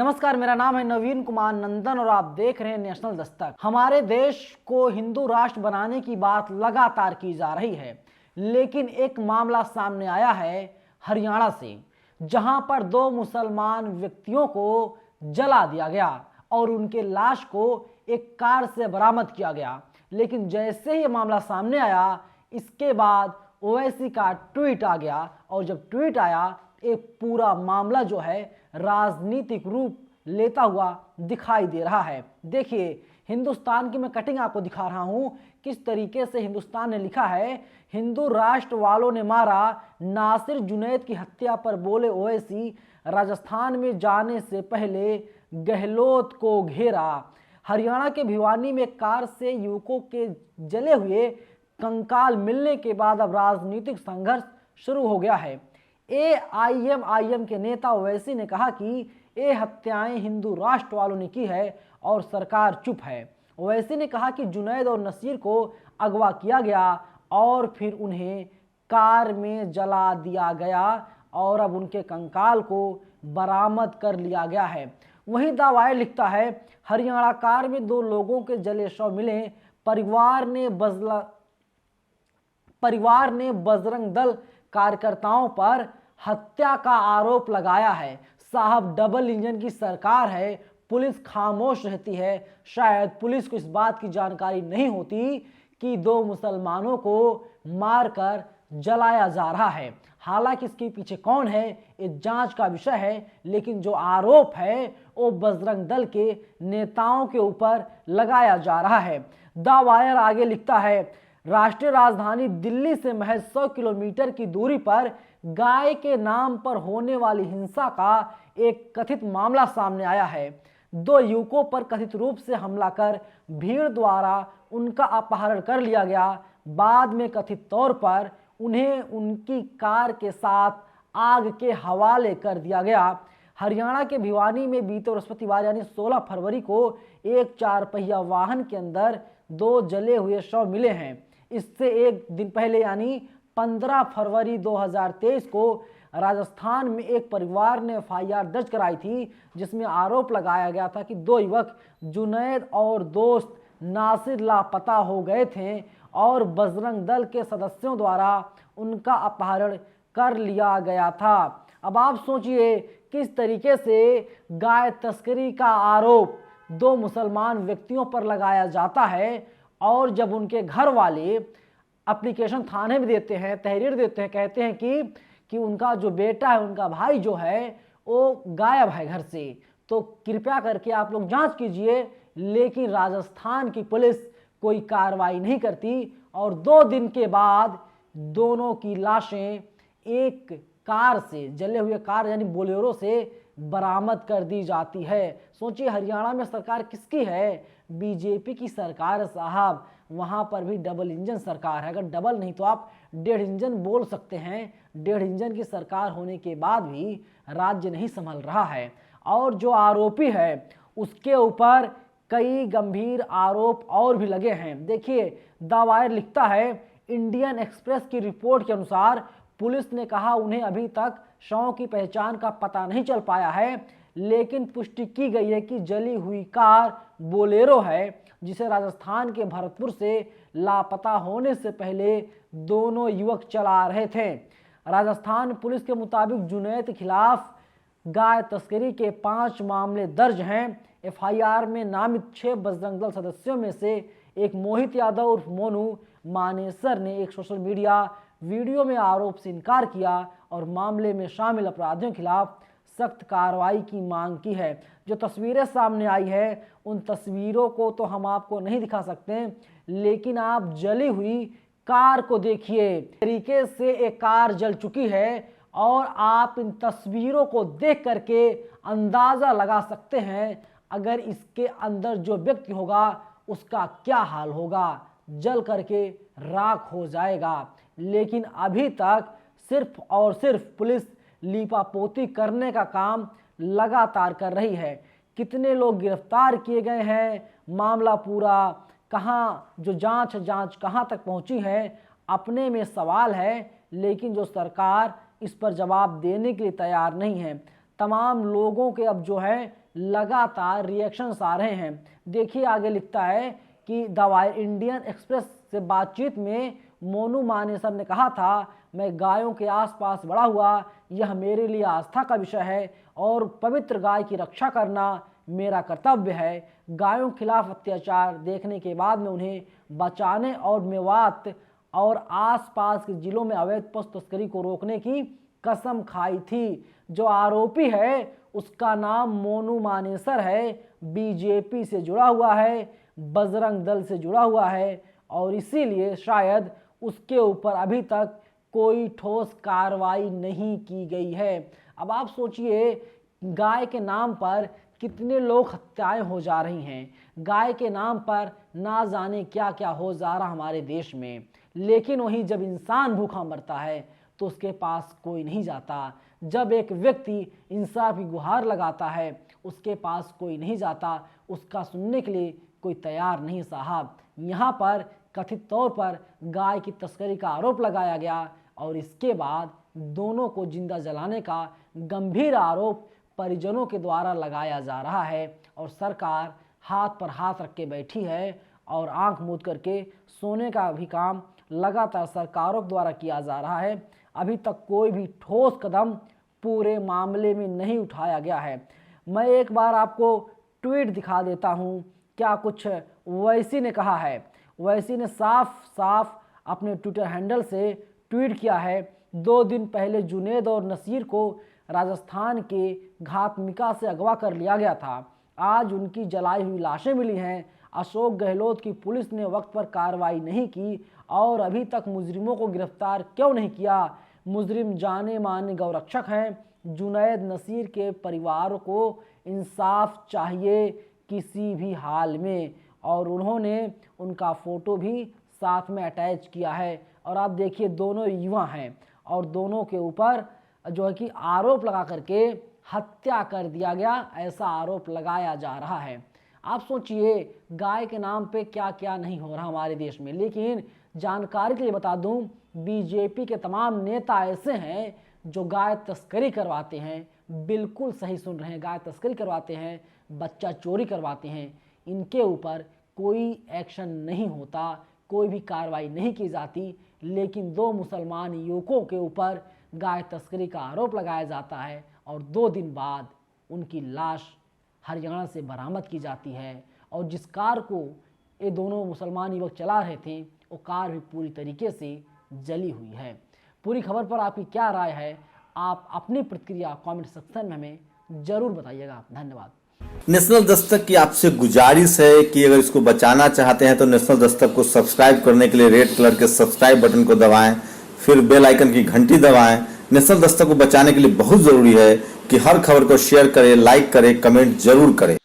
नमस्कार, मेरा नाम है नवीन कुमार नंदन और आप देख रहे हैं नेशनल दस्तक। हमारे देश को हिंदू राष्ट्र बनाने की बात लगातार की जा रही है, लेकिन एक मामला सामने आया है हरियाणा से, जहां पर दो मुसलमान व्यक्तियों को जला दिया गया और उनके लाश को एक कार से बरामद किया गया। लेकिन जैसे ही ये मामला सामने आया, इसके बाद ओवैसी का ट्वीट आ गया और जब ट्वीट आया, एक पूरा मामला जो है राजनीतिक रूप लेता हुआ दिखाई दे रहा है। देखिए, हिंदुस्तान की मैं कटिंग आपको दिखा रहा हूं किस तरीके से हिंदुस्तान ने लिखा है। हिंदू राष्ट्र वालों ने मारा नासिर जुनैद की हत्या पर बोले ओवैसी, राजस्थान में जाने से पहले गहलोत को घेरा। हरियाणा के भिवानी में कार से युवकों के जले हुए कंकाल मिलने के बाद अब राजनीतिक संघर्ष शुरू हो गया है। एआईएम के नेता ओवैसी ने कहा कि ये हत्याएं हिंदू राष्ट्र वालों ने की है और सरकार चुप है। ओवैसी ने कहा कि जुनैद और नसीर को अगवा किया गया और फिर उन्हें कार में जला दिया गया और अब उनके कंकाल को बरामद कर लिया गया है। वहीं द वायर लिखता है, हरियाणा कार में दो लोगों के जले शव मिले। परिवार ने बजरंग दल कार्यकर्ताओं पर हत्या का आरोप लगाया है। साहब, डबल इंजन की सरकार है, पुलिस खामोश रहती है। शायद पुलिस को इस बात की जानकारी नहीं होती कि दो मुसलमानों को मारकर जलाया जा रहा है। हालांकि इसके पीछे कौन है ये जांच का विषय है, लेकिन जो आरोप है वो बजरंग दल के नेताओं के ऊपर लगाया जा रहा है। द वायर आगे लिखता है, राष्ट्रीय राजधानी दिल्ली से महज 100 किलोमीटर की दूरी पर गाय के नाम पर होने वाली हिंसा का एक कथित मामला सामने आया है। दो युवकों पर कथित रूप से हमला कर भीड़ द्वारा उनका अपहरण कर लिया गया। बाद में कथित तौर पर उन्हें उनकी कार के साथ आग के हवाले कर दिया गया। हरियाणा के भिवानी में बीते बृहस्पतिवार यानी 16 फरवरी को एक 4 पहिया वाहन के अंदर दो जले हुए शव मिले हैं। इससे एक दिन पहले यानी 15 फरवरी 2023 को राजस्थान में एक परिवार ने एफआईआर दर्ज कराई थी, जिसमें आरोप लगाया गया था कि दो युवक जुनैद और दोस्त नासिर लापता हो गए थे और बजरंग दल के सदस्यों द्वारा उनका अपहरण कर लिया गया था। अब आप सोचिए किस तरीके से गाय तस्करी का आरोप दो मुसलमान व्यक्तियों पर लगाया जाता है और जब उनके घर वाले एप्लीकेशन थाने में देते हैं, तहरीर देते हैं, कहते हैं कि उनका जो बेटा है, उनका भाई जो है वो गायब है घर से, तो कृपया करके आप लोग जांच कीजिए। लेकिन राजस्थान की पुलिस कोई कार्रवाई नहीं करती और 2 दिन के बाद दोनों की लाशें एक कार से, जले हुए कार यानी बोलेरो से बरामद कर दी जाती है। सोचिए, हरियाणा में सरकार किसकी है? बीजेपी की सरकार साहब। वहां पर भी डबल इंजन सरकार है। अगर डबल नहीं तो आप 1.5 इंजन बोल सकते हैं। 1.5 इंजन की सरकार होने के बाद भी राज्य नहीं संभल रहा है और जो आरोपी है उसके ऊपर कई गंभीर आरोप और भी लगे हैं। देखिए, द वायर लिखता है, इंडियन एक्सप्रेस की रिपोर्ट के अनुसार पुलिस ने कहा उन्हें अभी तक शवों की पहचान का पता नहीं चल पाया है, लेकिन पुष्टि की गई है कि जली हुई कार बोलेरो है, जिसे राजस्थान के भरतपुर से लापता होने से पहले दोनों युवक चला रहे थे। राजस्थान पुलिस के मुताबिक जुनैद के खिलाफ गाय तस्करी के 5 मामले दर्ज हैं। एफआईआर में नामित 6 बजरंग दल सदस्यों में से एक मोहित यादव उर्फ मोनू मानेसर ने एक सोशल मीडिया वीडियो में आरोप से इनकार किया और मामले में शामिल अपराधियों के खिलाफ सख्त कार्रवाई की मांग की है। जो तस्वीरें सामने आई है, उन तस्वीरों को तो हम आपको नहीं दिखा सकते, लेकिन आप जली हुई कार को देखिए। तरीके से एक कार जल चुकी है और आप इन तस्वीरों को देख करके अंदाजा लगा सकते हैं अगर इसके अंदर जो व्यक्ति होगा उसका क्या हाल होगा, जल करके राख हो जाएगा। लेकिन अभी तक सिर्फ और सिर्फ पुलिस लीपापोती करने का काम लगातार कर रही है। कितने लोग गिरफ्तार किए गए हैं, मामला पूरा कहाँ, जो जांच कहाँ तक पहुंची है, अपने में सवाल है, लेकिन जो सरकार इस पर जवाब देने के लिए तैयार नहीं है। तमाम लोगों के अब जो है लगातार रिएक्शंस आ रहे हैं। देखिए आगे लिखता है कि इंडियन एक्सप्रेस से बातचीत में मोनू मानेसर ने कहा था, मैं गायों के आसपास बड़ा हुआ, यह मेरे लिए आस्था का विषय है और पवित्र गाय की रक्षा करना मेरा कर्तव्य है। गायों के खिलाफ अत्याचार देखने के बाद में उन्हें बचाने और मेवात और आसपास के जिलों में अवैध पशु तस्करी को रोकने की कसम खाई थी। जो आरोपी है उसका नाम मोनू मानेसर है, बीजेपी से जुड़ा हुआ है, बजरंग दल से जुड़ा हुआ है और इसीलिए शायद उसके ऊपर अभी तक कोई ठोस कार्रवाई नहीं की गई है। अब आप सोचिए, गाय के नाम पर कितने लोग हत्याएं हो जा रही हैं, गाय के नाम पर ना जाने क्या क्या हो जा रहा हमारे देश में, लेकिन वहीं जब इंसान भूखा मरता है तो उसके पास कोई नहीं जाता। जब एक व्यक्ति इंसाफ की गुहार लगाता है उसके पास कोई नहीं जाता, उसका सुनने के लिए कोई तैयार नहीं। साहब, यहाँ पर कथित तौर पर गाय की तस्करी का आरोप लगाया गया और इसके बाद दोनों को जिंदा जलाने का गंभीर आरोप परिजनों के द्वारा लगाया जा रहा है और सरकार हाथ पर हाथ रख के बैठी है और आंख मूंद करके सोने का भी काम लगातार सरकारों द्वारा किया जा रहा है। अभी तक कोई भी ठोस कदम पूरे मामले में नहीं उठाया गया है। मैं एक बार आपको ट्वीट दिखा देता हूं, क्या कुछ वैसी ने कहा है। वैसी ने साफ साफ अपने ट्विटर हैंडल से ट्वीट किया है, 2 दिन पहले जुनैद और नसीर को राजस्थान के घाटमिका से अगवा कर लिया गया था। आज उनकी जलाई हुई लाशें मिली हैं। अशोक गहलोत की पुलिस ने वक्त पर कार्रवाई नहीं की और अभी तक मुजरिमों को गिरफ्तार क्यों नहीं किया। मुजरिम जाने माने गौरक्षक हैं। जुनैद नसीर के परिवार को इंसाफ चाहिए किसी भी हाल में, और उन्होंने उनका फोटो भी साथ में अटैच किया है। और आप देखिए, दोनों युवा हैं और दोनों के ऊपर जो है कि आरोप लगा करके हत्या कर दिया गया, ऐसा आरोप लगाया जा रहा है। आप सोचिए, गाय के नाम पे क्या क्या नहीं हो रहा हमारे देश में। लेकिन जानकारी के लिए बता दूं, बीजेपी के तमाम नेता ऐसे हैं जो गाय तस्करी करवाते हैं। बिल्कुल सही सुन रहे हैं, गाय तस्करी करवाते हैं, बच्चा चोरी करवाते हैं। इनके ऊपर कोई एक्शन नहीं होता, कोई भी कार्रवाई नहीं की जाती। लेकिन 2 मुसलमान युवकों के ऊपर गाय तस्करी का आरोप लगाया जाता है और 2 दिन बाद उनकी लाश हरियाणा से बरामद की जाती है। और जिस कार को ये दोनों मुसलमान युवक चला रहे थे, वो कार भी पूरी तरीके से जली हुई है। पूरी खबर पर आपकी क्या राय है? आप अपनी प्रतिक्रिया कमेंट सेक्शन में हमें जरूर बताइएगा। धन्यवाद। नेशनल दस्तक की आपसे गुजारिश है कि अगर इसको बचाना चाहते हैं तो नेशनल दस्तक को सब्सक्राइब करने के लिए रेड कलर के सब्सक्राइब बटन को दबाएं, फिर बेल आइकन की घंटी दबाएं। नेशनल दस्तक को बचाने के लिए बहुत जरूरी है कि हर खबर को शेयर करें, लाइक करें, कमेंट जरूर करें।